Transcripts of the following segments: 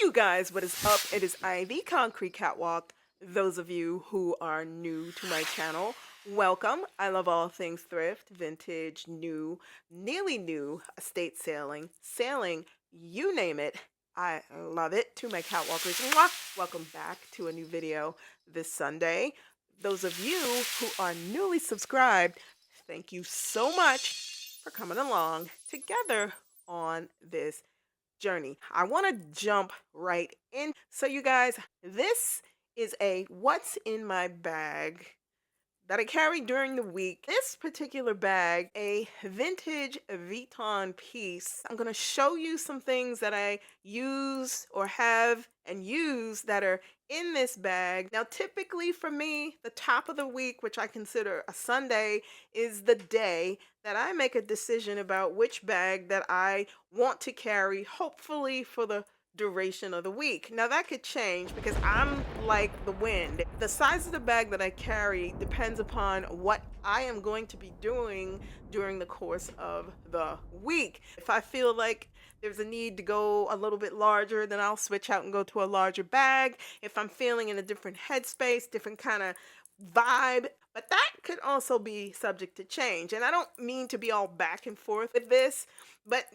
you guys, what is up? It is I, the Concrete Catwalk. Those of you who are new to my channel, welcome. I love all things thrift, vintage, new, nearly new, estate sailing, you name it. I love it. To my catwalkers, mwah, welcome back to a new video this Sunday. Those of you who are newly subscribed, thank you so much for coming along together on this journey. I want to jump right in. So you guys, this is a what's in my bag that I carry during the week. This particular bag, a vintage Vuitton piece. I'm going to show you some things that I use or have and use that are in this bag. Now, typically for me, the top of the week, which I consider a Sunday, is the day that I make a decision about which bag that I want to carry, hopefully for the duration of the week. Now that could change because I'm like the wind. The size of the bag that I carry depends upon what I am going to be doing during the course of the week. If I feel like there's a need to go a little bit larger, then I'll switch out and go to a larger bag. If I'm feeling in a different headspace, different kind of vibe, but that could also be subject to change. And I don't mean to be all back and forth with this, but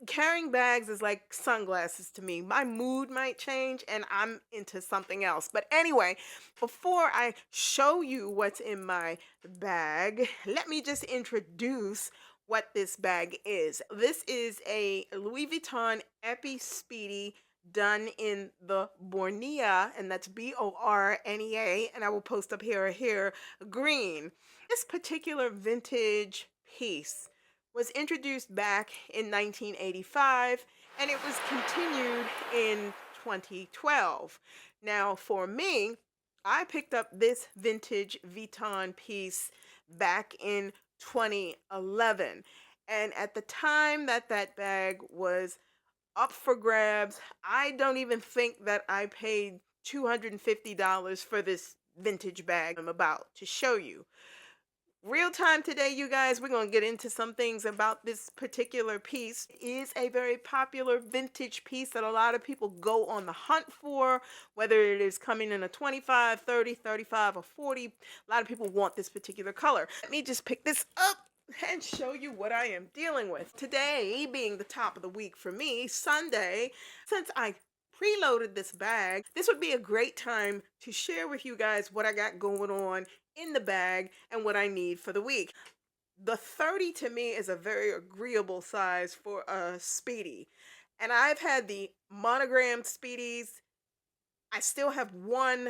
carrying bags is like sunglasses to me. My mood might change and I'm into something else. But anyway, before I show you what's in my bag, let me just introduce what this bag is. This is a Louis Vuitton EPI Speedy done in the Borneo, and that's Bornea, and I will post up here green. This particular vintage piece was introduced back in 1985 and it was continued in 2012. Now for me, I picked up this vintage Vuitton piece back in 2011, and at the time that that bag was up for grabs, I don't even think that I paid $250 for this vintage bag I'm about to show you. Real time today, you guys, we're going to get into some things about this particular piece. It is a very popular vintage piece that a lot of people go on the hunt for, whether it is coming in a 25, 30, 35, or 40. A lot of people want this particular color. Let me just pick this up and show you what I am dealing with. Today being the top of the week for me, Sunday, since I preloaded this bag, this would be a great time to share with you guys what I got going on in the bag and what I need for the week. The 30 to me is a very agreeable size for a Speedy. And I've had the monogrammed Speedies. I still have one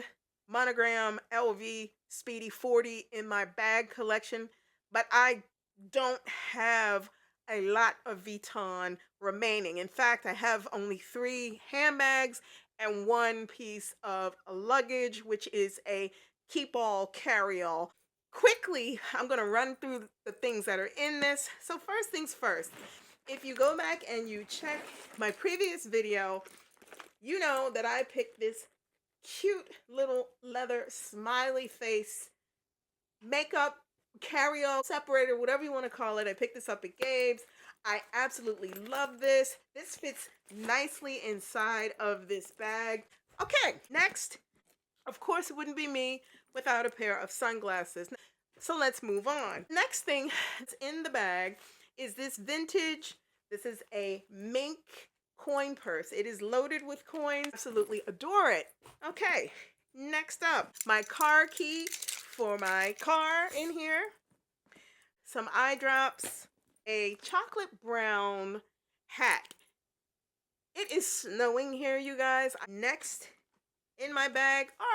monogram LV Speedy 40 in my bag collection, but I don't have a lot of Vuitton remaining. In fact, I have only 3 handbags and one piece of luggage, which is a keep all carry all. Quickly, I'm going to run through the things that are in this. So first things first, if you go back and you check my previous video, you know that I picked this cute little leather smiley face makeup carry-all separator, whatever you want to call it. I picked this up at Gabe's. I absolutely love this. This fits nicely inside of this bag. Okay, next, of course, it wouldn't be me without a pair of sunglasses. So let's move on. Next thing that's in the bag is this vintage. This is a mink coin purse. It is loaded with coins. Absolutely adore it. Okay, next up, my car key for my car in here, some eye drops, a chocolate brown hat. It is snowing here, you guys. Next in my bag are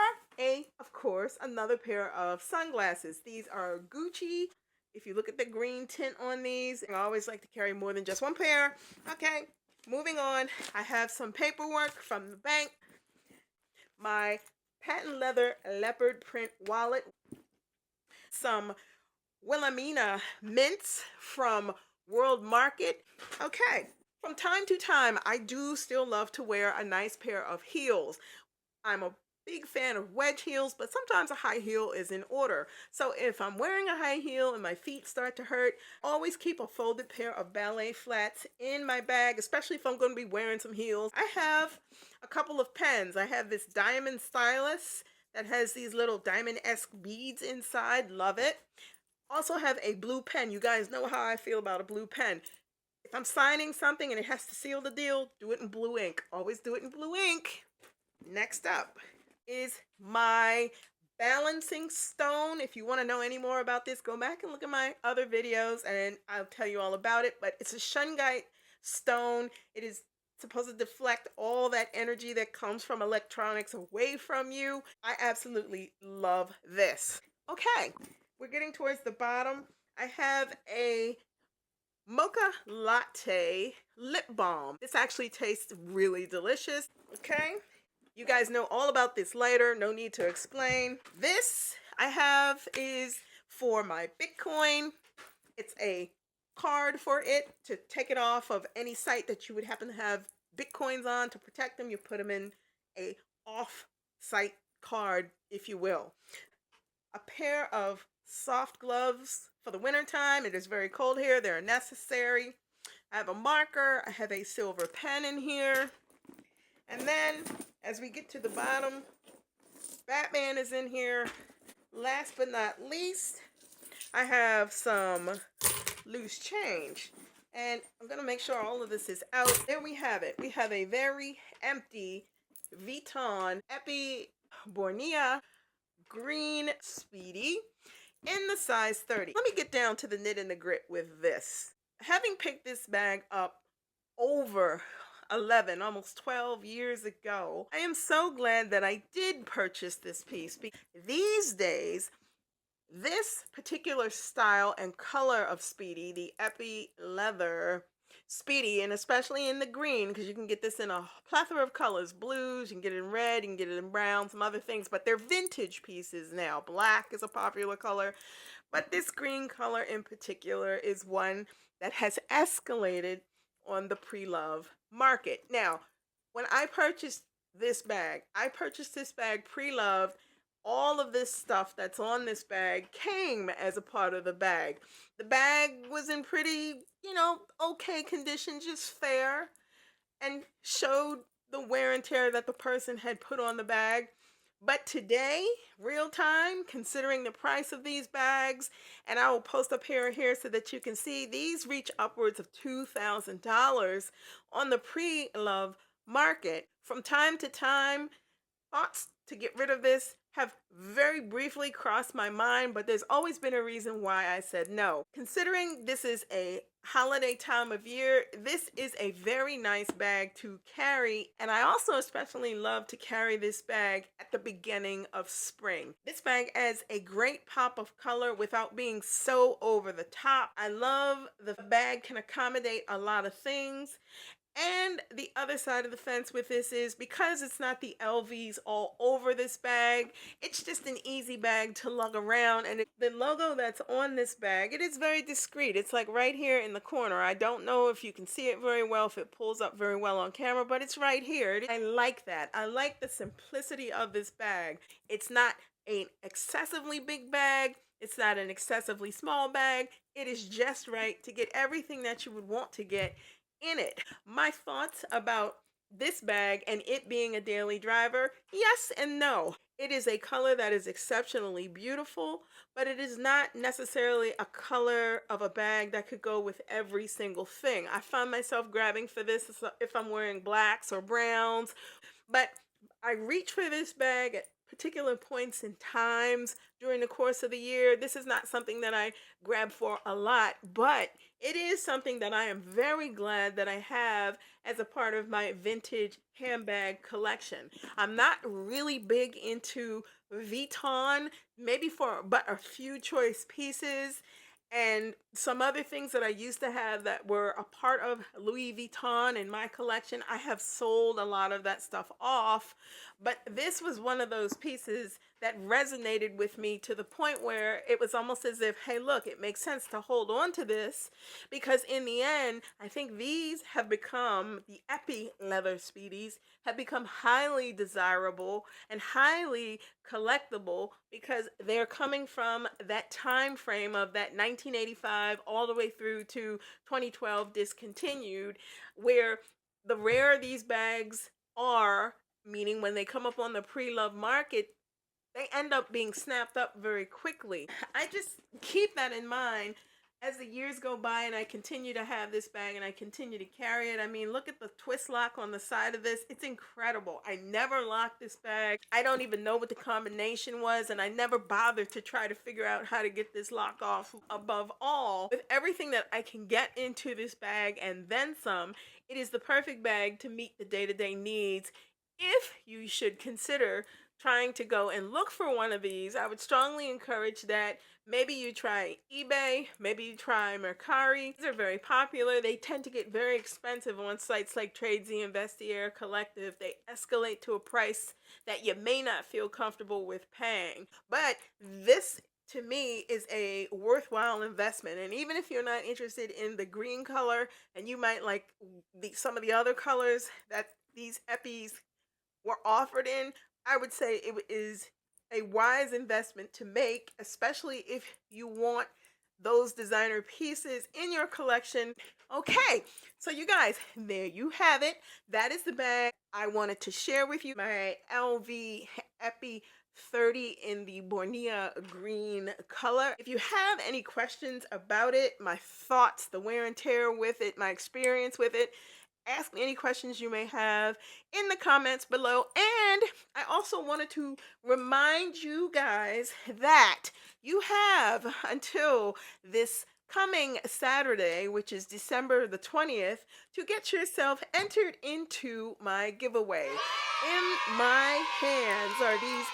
of course, another pair of sunglasses. These are Gucci. If you look at the green tint on these, I always like to carry more than just one pair. Okay, moving on. I have some paperwork from the bank, my patent leather leopard print wallet, some Wilhelmina mints from World Market. Okay, from time to time, I do still love to wear a nice pair of heels. I'm a big fan of wedge heels, but sometimes a high heel is in order. So if I'm wearing a high heel and my feet start to hurt, always keep a folded pair of ballet flats in my bag, especially if I'm going to be wearing some heels. I have a couple of pens. I have this diamond stylus that has these little diamond-esque beads inside. Love it. Also have a blue pen. You guys know how I feel about a blue pen. If I'm signing something and it has to seal the deal, do it in blue ink. Always do it in blue ink. Next up is my balancing stone. If you want to know any more about this, go back and look at my other videos and I'll tell you all about it. But it's a shungite stone. It is supposed to deflect all that energy that comes from electronics away from you. I absolutely love this. Okay, we're getting towards the bottom. I have a mocha latte lip balm. This actually tastes really delicious. Okay, you guys know all about this later. No need to explain. This I have is for my Bitcoin. It's a card for it to take it off of any site that you would happen to have Bitcoins on to protect them. You put them in a off-site card, if you will. A pair of soft gloves for the winter time. It is very cold here. They're necessary. I have a marker. I have a silver pen in here. And then as we get to the bottom, Batman is in here. Last but not least, I have some loose change. And I'm going to make sure all of this is out. There we have it. We have a very empty Vuitton EPI Borneo Green Speedy in the size 30. Let me get down to the nit and the grit with this. Having picked this bag up over 11, almost 12 years ago, I am so glad that I did purchase this piece. These days, this particular style and color of Speedy, the Epi leather Speedy, and especially in the green, because you can get this in a plethora of colors, blues, you can get it in red, you can get it in brown, some other things, but they're vintage pieces now. Black is a popular color, but this green color in particular is one that has escalated on the pre-love market. Now, when I purchased this bag, I purchased this bag pre-loved. All of this stuff that's on this bag came as a part of the bag. The bag was in pretty, okay condition, just fair, and showed the wear and tear that the person had put on the bag. But today, real time, considering the price of these bags, and I will post up here so that you can see, these reach upwards of $2,000 on the pre-love market. From time to time, thoughts to get rid of this have very briefly crossed my mind, but there's always been a reason why I said no. Considering this is a holiday time of year, this is a very nice bag to carry, and I also especially love to carry this bag at the beginning of spring. This bag adds a great pop of color without being so over the top. I love the bag can accommodate a lot of things. And the other side of the fence with this is, because it's not the LVs all over this bag, it's just an easy bag to lug around. And the logo that's on this bag, it is very discreet. It's like right here in the corner. I don't know if you can see it very well, if it pulls up very well on camera, but it's right here. I like that. I like the simplicity of this bag. It's not an excessively big bag. It's not an excessively small bag. It is just right to get everything that you would want to get in it. My thoughts about this bag and it being a daily driver: yes and no. It is a color that is exceptionally beautiful, but it is not necessarily a color of a bag that could go with every single thing. I find myself grabbing for this if I'm wearing blacks or browns, but I reach for this bag at particular points in times during the course of the year. This is not something that I grab for a lot, but it is something that I am very glad that I have as a part of my vintage handbag collection. I'm not really big into Vuitton, maybe for but a few choice pieces, and Some other things that I used to have that were a part of Louis Vuitton in my collection, I have sold a lot of that stuff off. But this was one of those pieces that resonated with me to the point where it was almost as if, hey, look, it makes sense to hold on to this, because in the end, I think these have become, the Epi leather Speedies have become highly desirable and highly collectible because they're coming from that time frame of that 1985 all the way through to 2012 discontinued, where the rarer these bags are, meaning when they come up on the pre-love market, they end up being snapped up very quickly. I just keep that in mind as the years go by and I continue to have this bag and I continue to carry it. I mean, look at the twist lock on the side of this. It's incredible. I never locked this bag. I don't even know what the combination was, and I never bothered to try to figure out how to get this lock off. Above all, with everything that I can get into this bag and then some, it is the perfect bag to meet the day-to-day needs. If you should consider trying to go and look for one of these, I would strongly encourage that maybe you try eBay, maybe you try Mercari. These are very popular. They tend to get very expensive on sites like Tradesy and Vestiaire Collective. They escalate to a price that you may not feel comfortable with paying. But this, to me, is a worthwhile investment. And even if you're not interested in the green color and you might like some of the other colors that these Epis were offered in, I would say it is a wise investment to make, especially if you want those designer pieces in your collection. Okay, so you guys, there you have it. That is the bag I wanted to share with you. My LV Epi 30 in the Borneo Green color. If you have any questions about it, my thoughts, the wear and tear with it, my experience with it, ask me any questions you may have in the comments below. And I also wanted to remind you guys that you have until this coming Saturday, which is December the 20th, to get yourself entered into my giveaway. In my hands are these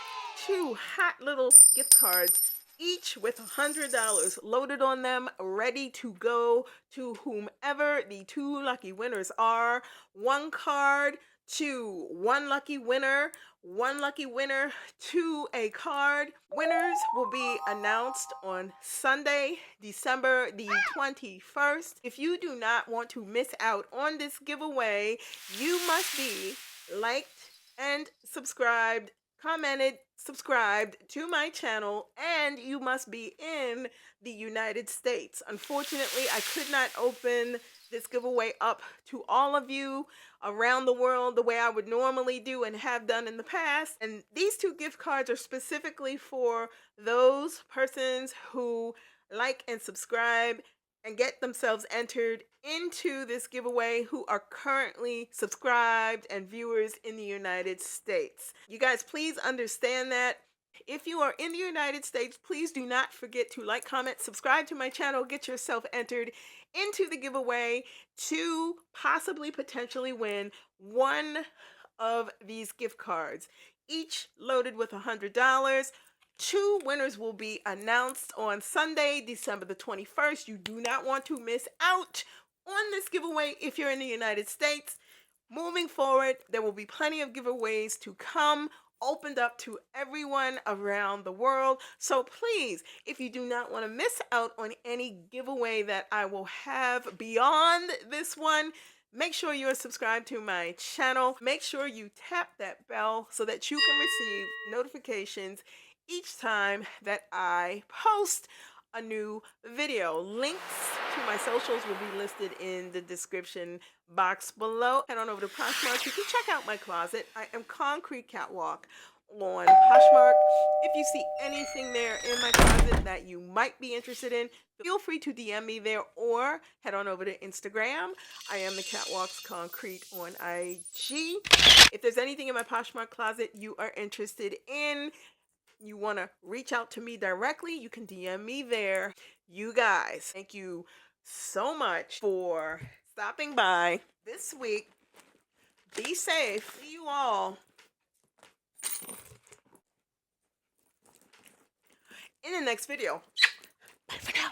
two hot little gift cards, each with $100 loaded on them, ready to go to whomever the two lucky winners are. One card to one lucky winner, one lucky winner to a card. Winners will be announced on Sunday, December the 21st. If you do not want to miss out on this giveaway, you must be liked and subscribed, commented, subscribed to my channel, and you must be in the United States. Unfortunately, I could not open this giveaway up to all of you around the world the way I would normally do and have done in the past. And these two gift cards are specifically for those persons who like and subscribe and get themselves entered into this giveaway who are currently subscribed and viewers in the United States. You guys, please understand that if you are in the United States, please do not forget to like, comment, subscribe to my channel, get yourself entered into the giveaway to possibly potentially win one of these gift cards, each loaded with $100. Two winners will be announced on Sunday, December the 21st. You do not want to miss out on this giveaway if you're in the United States. Moving forward, there will be plenty of giveaways to come, opened up to everyone around the world. So please, if you do not want to miss out on any giveaway that I will have beyond this one, make sure you are subscribed to my channel. Make sure you tap that bell so that you can receive notifications each time that I post a new video. Links to my socials will be listed in the description box below. Head on over to Poshmark. You can check out my closet. I am Concrete Catwalk on Poshmark. If you see anything there in my closet that you might be interested in, feel free to DM me there or head on over to Instagram. I am the Catwalks Concrete on IG. If there's anything in my Poshmark closet you are interested in, you want to reach out to me directly, you can DM me there. You guys, thank you so much for stopping by this week. Be safe. See you all in the next video. Bye for now.